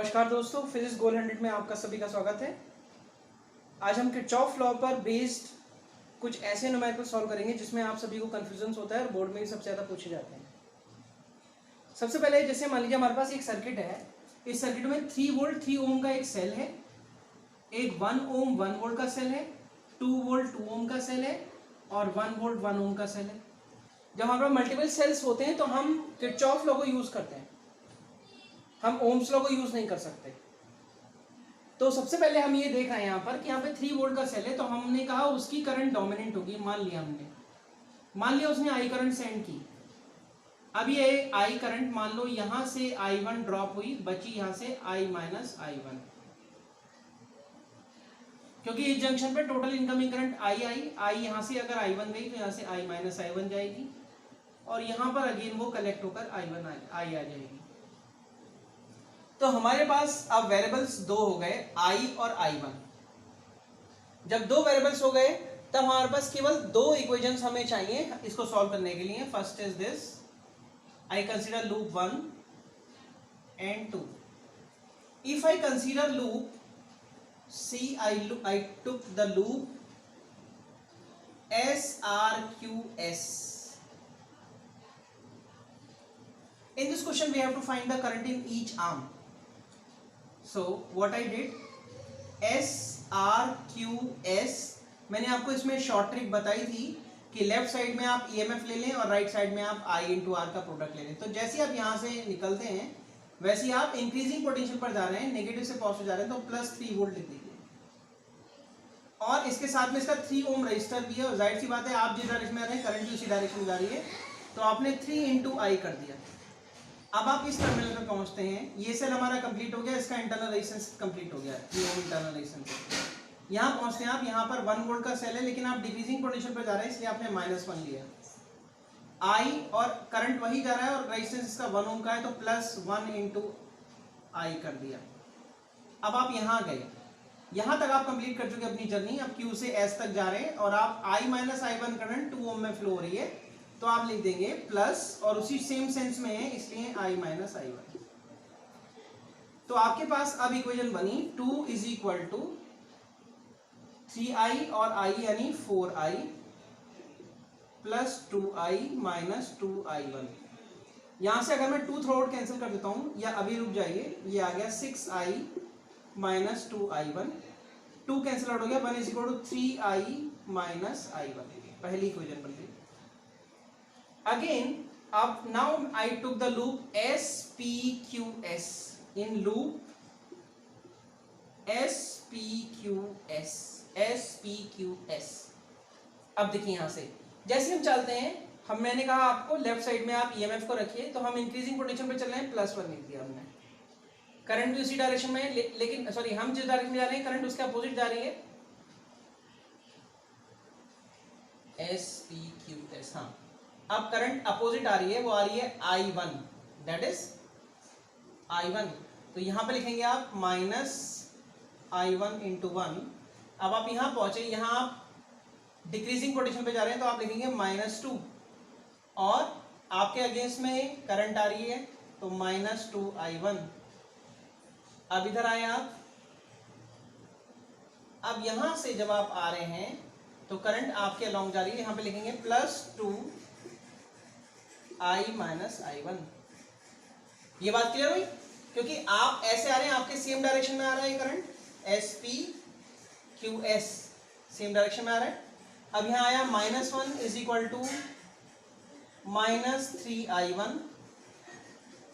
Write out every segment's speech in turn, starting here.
नमस्कार दोस्तों, फिजिक्स गोल 100 में आपका सभी का स्वागत है। आज हम किरचॉफ लॉ पर बेस्ड कुछ ऐसे न्यूमेरिकल सॉल्व करेंगे जिसमें आप सभी को कन्फ्यूजन होता है और बोर्ड में भी सबसे ज़्यादा पूछे जाते हैं। सबसे पहले जैसे मान लीजिए हमारे पास एक सर्किट है। इस सर्किट में 3 वोल्ट 3 ओम का एक सेल है, एक 1 ओम 1 वोल्ट का सेल है, 2 वोल्ट 2 ओम का सेल है और 1 वोल्ट 1 ओम का सेल है। जब हमारे पास मल्टीपल सेल्स होते हैं तो हम किरचॉफ लॉ को यूज़ करते हैं, हम ओम्स लॉ को यूज़ नहीं कर सकते। तो सबसे पहले हम ये देख रहे हैं यहाँ पर कि यहाँ पे 3 वोल्ट का सेल है, तो हमने कहा उसकी करंट डोमिनेंट होगी। मान लिया उसने आई करंट सेंड की। अब ये आई करंट मान लो यहाँ से I1 ड्रॉप हुई, बची यहाँ से I माइनस I1, क्योंकि इस जंक्शन पे टोटल इनकमिंग करंट आई यहाँ से अगर I1 गई तो यहाँ से I माइनस I1 जाएगी और यहाँ पर अगेन वो कलेक्ट होकर I आ जाएगी। तो हमारे पास अब वेरिएबल्स दो हो गए, I और I1। जब दो वेरिएबल्स हो गए तब हमारे पास केवल दो इक्वेशंस हमें चाहिए इसको सॉल्व करने के लिए। First is this, I consider loop 1 and 2. If I consider loop, see I took the loop SRQS. In this question we have to find the current in each arm. So what I did, SRQS, मैंने आपको इसमें short trick बताई थी कि left side में आप EMF ले लें और राइट साइड में आप I इंटू R का प्रोडक्ट ले लें। तो जैसे आप यहाँ से निकलते हैं वैसे ही आप इंक्रीजिंग पोटेंशियल पर जा रहे हैं, नेगेटिव से पॉजिटिव जा रहे हैं, तो +3 वोल्ट लिख दीजिए। और इसके साथ में इसका 3 ओम रजिस्टर भी है और जाहिर सी बात है आप जिस डायरेक्शन में आ रहे हैं करंट भी उसी डायरेक्शन में जा रही है, तो आपने 3 इंटू I कर दिया। अब आप इस टर्मिनल पर पहुंचते हैं, ये सेल हमारा कंप्लीट हो गया, इसका इंटरनल रेजिस्टेंस कंप्लीट हो गया, 3 ओम इंटरनल रेजिस्टेंस। यहाँ पहुंचते हैं आप, यहाँ पर 1 वोल्ट का सेल है लेकिन आप डिक्रीजिंग पोटेंशियल पर जा रहे हैं इसलिए आपने -1 लिया। I और करंट वही जा रहा है और रेजिस्टेंस इसका 1 ओम का है, तो +1 इंटू I कर दिया। अब आप यहाँ गए, यहाँ तक आप कंप्लीट कर चुके अपनी जर्नी। अब Q से S तक जा रहे हैं और आप I माइनस I1 करंट 2 ओम में फ्लो हो रही है, तो आप लिख देंगे प्लस, और उसी सेम सेंस में है इसलिए I माइनस I1। तो आपके पास अब इक्वेशन बनी 2 इज इक्वल टू 3I और I यानी 4I plus 2I minus 2I1। यहां से अगर मैं 2 थ्रू आउट कैंसिल कर देता हूं, या अभी रुक जाइए, ये आ गया 6I minus 2I1, 2 cancel out हो गया, 1 is equal to 3I minus I1। पहली इक्वेशन बन गई। अगेन अब now I took the loop SPQS, in loop SPQS। अब देखिए यहां से जैसे हम चलते हैं, मैंने कहा आपको लेफ्ट साइड में आप EMF को रखिए, तो हम इंक्रीजिंग पोटेंशियल पे चल रहे हैं, +1 लिख दिया हमने। करंट भी उसी डायरेक्शन में है, लेकिन सॉरी हम जिस डायरेक्शन में जा रहे हैं करंट उसके अपोजिट जा रही है, SPQS। हाँ, अब करंट अपोजिट आ रही है, वो आ रही है I1, दैट इज I1। तो यहां पे लिखेंगे आप -I1 इंटू 1। अब आप यहां पहुंचे, यहां आप डिक्रीजिंग पोटेंशियल पे जा रहे हैं, तो आप लिखेंगे -2, और आपके अगेंस्ट में करंट आ रही है तो -2I1। अब इधर आए आप, अब यहां से जब आप आ रहे हैं तो करंट आपके अलोंग जा रही है, यहां पे लिखेंगे +2I माइनस I1। ये बात क्लियर हुई? क्योंकि आप ऐसे आ रहे हैं, आपके सेम डायरेक्शन में आ रहा है करंट, SPQS सेम डायरेक्शन में आ रहा है। अब यहां आया -1 is equal to -3I1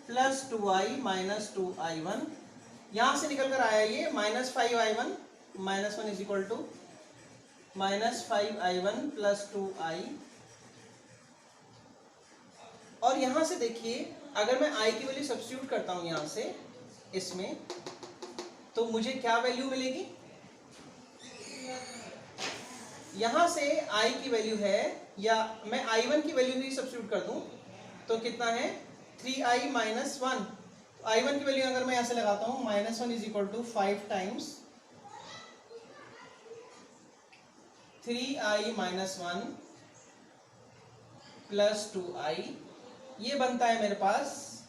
plus 2I minus 2I1। यहां से निकल कर आया ये -5I1, -1 is equal to -5I1 plus 2I। और यहां से देखिए, अगर मैं I की वैल्यू सब्स्टिट्यूट करता हूं यहां से इसमें, तो मुझे क्या वैल्यू मिलेगी? यहां से I की वैल्यू है, या मैं I1 की वैल्यू भी सब्स्टिट्यूट कर दूं तो कितना है 3I माइनस 1। I1 की वैल्यू अगर मैं यहां से लगाता हूं -1 is equal to 5 times 3I minus 1 plus 2I, ये बनता है मेरे पास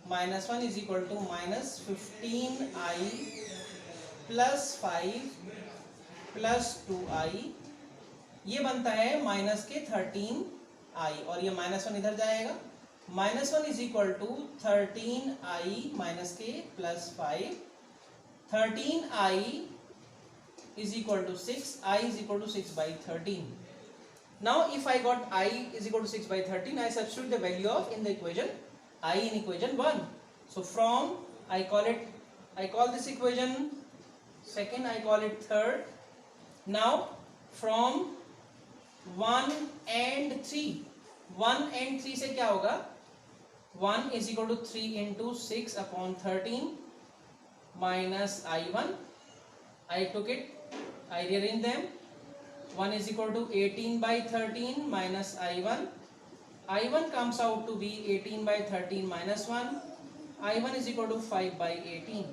-1 is equal to -15i plus 5 plus 2i, ये बनता है माइनस के 13i, और ये -1 इधर जाएगा। -1 is equal to 13i minus k plus 5, 13i is equal to 6, I is equal to 6 by 13. Now if I got I is equal to 6 by 13, I substitute the value of in the equation I in equation 1. So from I call this equation second, I call it third. Now from 1 and 3, 1 and 3 से क्या होगा, 1 is equal to 3 into 6 upon 13 minus I1. I took it, I rearrange them. 1 is equal to 18 by 13 minus I1. I1 comes out to be 18 by 13 minus 1. I1 is equal to 5 by 18.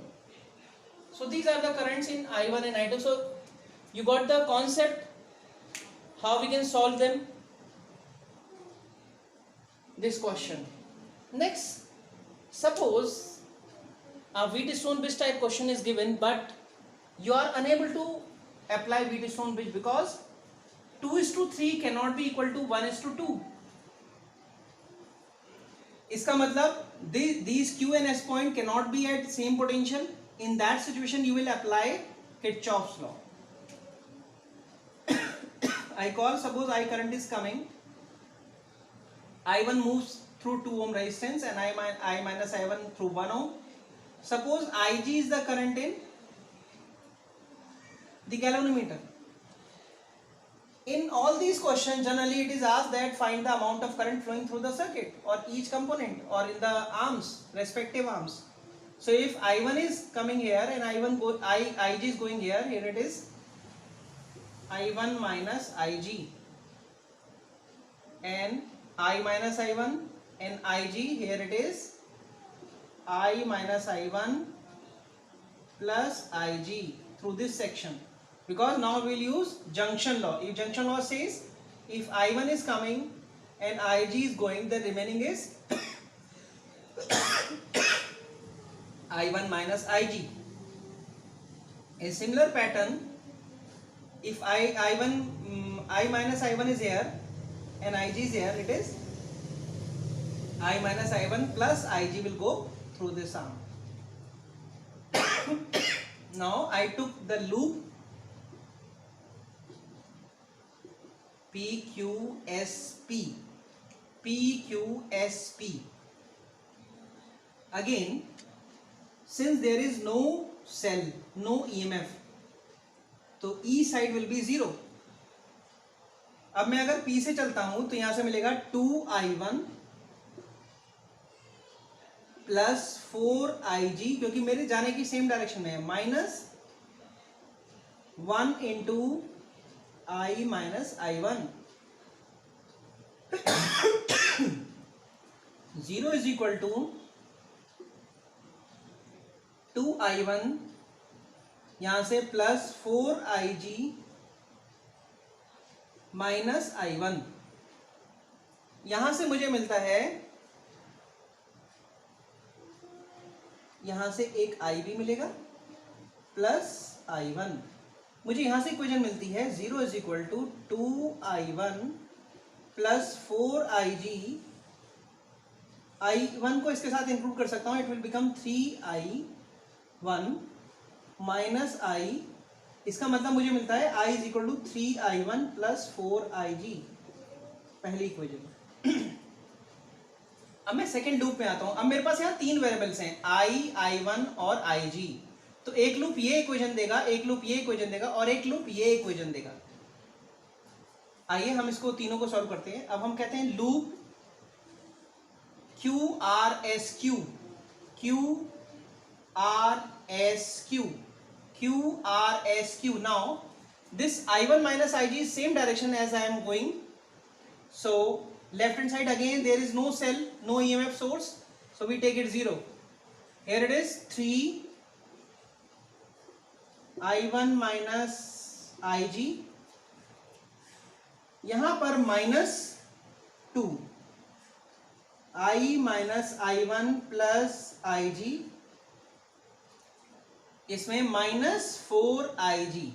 So these are the currents in I1 and I2. So you got the concept how we can solve them, this question. Next, suppose a Wheatstone bridge type question is given, but you are unable to apply Wheatstone bridge because 2:3 cannot be equal to 1:2. इसका मतलब these Q and S point cannot be at same potential. In that situation you will apply Kirchhoff's law. I call, suppose I current is coming, I1 moves through 2 ohm resistance and I minus I1 through 1 ohm. Suppose Ig is the current in the galvanometer. In all these questions generally it is asked that find the amount of current flowing through the circuit or each component or in the arms, respective arms. So if I1 is coming here and Ig is going here, here it is I1 minus Ig, and I minus I1 and Ig, here it is I minus I1 plus Ig through this section, because now we will use junction law. If junction law says if I1 is coming and Ig is going, the remaining is I1 minus Ig. A similar pattern, if I minus I1 is here and Ig is here, it is I minus I1 plus Ig will go through this arm. Now I took the loop PQSP. Again, since there is no cell, no EMF, तो E side will be 0. अब मैं अगर P से चलता हूं तो यहां से मिलेगा 2I1 प्लस 4Ig, क्योंकि मेरे जाने की सेम डायरेक्शन में है, minus 1 into I minus I1. 0 is equal to 2I1 यहां से प्लस 4Ig माइनस I1. यहां से मुझे मिलता है, यहां से एक I भी मिलेगा प्लस I1. मुझे यहां से इक्वेशन मिलती है 0 is equal to 2I1 plus 4Ig. I1 को इसके साथ इंक्लूड कर सकता हूं, it will become 3I1 minus I. इसका मतलब मुझे मिलता है I is equal to 3I1 plus 4Ig, पहली इक्वेशन. अब मैं सेकेंड लूप में आता हूं. अब मेरे पास यहाँ 3 वेरिएबल्स हैं, I1 और Ig. तो एक लूप ये इक्वेशन देगा, एक लूप ये इक्वेशन देगा और एक लूप ये इक्वेशन देगा. आइए हम इसको तीनों को सॉल्व करते हैं. अब हम कहते हैं loop QRSQ. Now this I1 minus Ig is same direction as I am going. So left hand side again there is no cell, no EMF source, so we take it 0. Here it is 3 I1 minus Ig, यहां पर -2. I minus I1 plus IG, इसमें -4IG.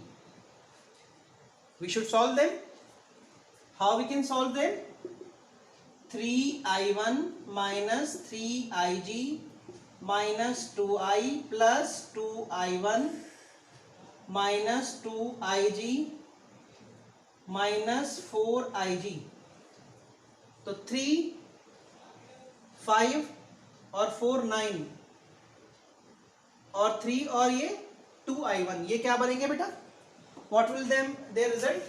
We should solve them. How we can solve them? 3I1 minus 3IG minus 2I plus 2I1 minus 2IG minus 4IG. तो 3, 5 और 4 9 और 3 और ये 2I1, ये क्या बनेंगे बेटा? What will them their result?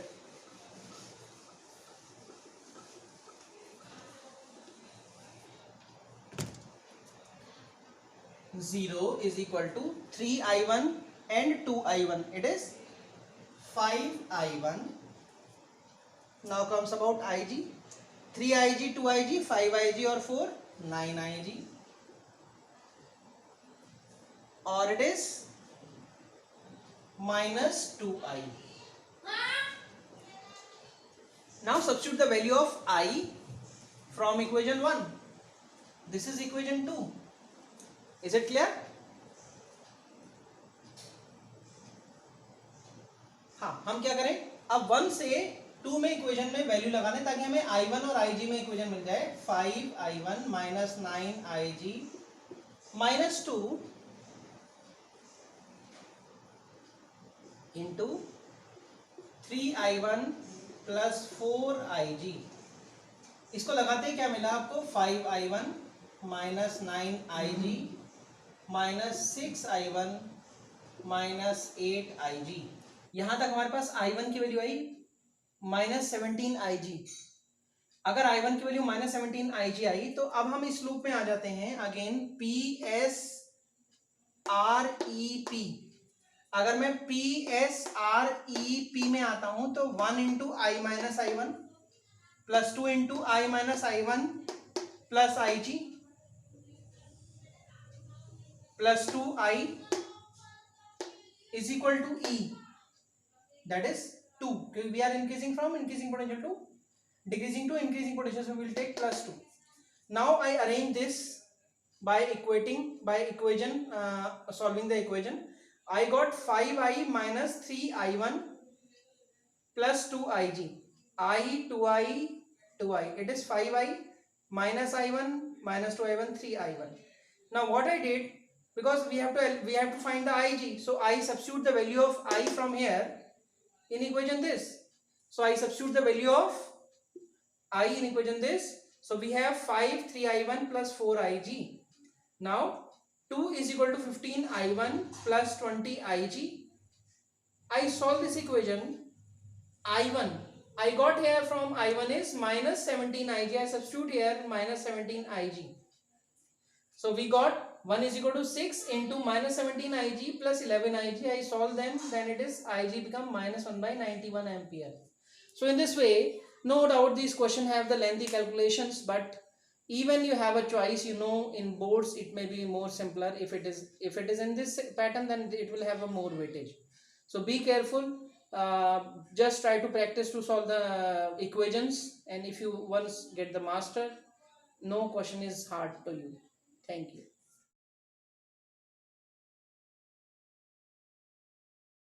0 is equal to 3I1 and 2I1. It is 5I1. Now comes about IG. 3IG, 2IG, 5IG और 4 9IG. Or it is minus 2I. Now substitute the value of I from equation 1. This is equation 2. Is it clear? हाँ, हम क्या करें, अब 1 से 2 में equation में value लगा दें ताकि हमें I1 और IG में इक्वेशन मिल जाए. 5I1 minus 9IG minus 2 into 3I1 plus 4IG. इसको लगाते क्या मिला आपको? 5I1 minus 9IG minus 6I1 minus 8IG. यहां तक हमारे पास I1 की वैल्यू आई -17IG. अगर I1 की वैल्यू -17IG आई तो अब हम इस लूप में आ जाते हैं अगेन PSREP. अगर मैं PSREP में आता हूं तो 1 into I minus I1 plus 2 into I minus I1 plus IG plus 2I is equal to E, that is 2. We are increasing from increasing potential to decreasing to increasing potential, so we will take plus 2. Now I arrange this by equation, solving the equation. I got 5I minus 3I1 plus 2IG. I 2I 2I. It is 5I minus I1 minus 2I1 3I1. Now what I did, because we have to find the IG, so I substitute the value of I from here in equation this. So I substitute the value of I in equation this. So we have 5 3I1 plus 4IG. Now 2 is equal to 15I1 plus 20IG. I solve this equation. I1 I got here from I1 is minus 17IG. I substitute here minus 17IG. So we got 1 is equal to 6 into minus 17IG plus 11IG. I solve them, then it is IG become minus 1 by 91 ampere. So in this way, no doubt these questions have the lengthy calculations, but even you have a choice, you know, in boards it may be more simpler. If it is in this pattern, then it will have a more weightage. So be careful. Just try to practice to solve the equations, and if you once get the master, no question is hard to you. Thank you.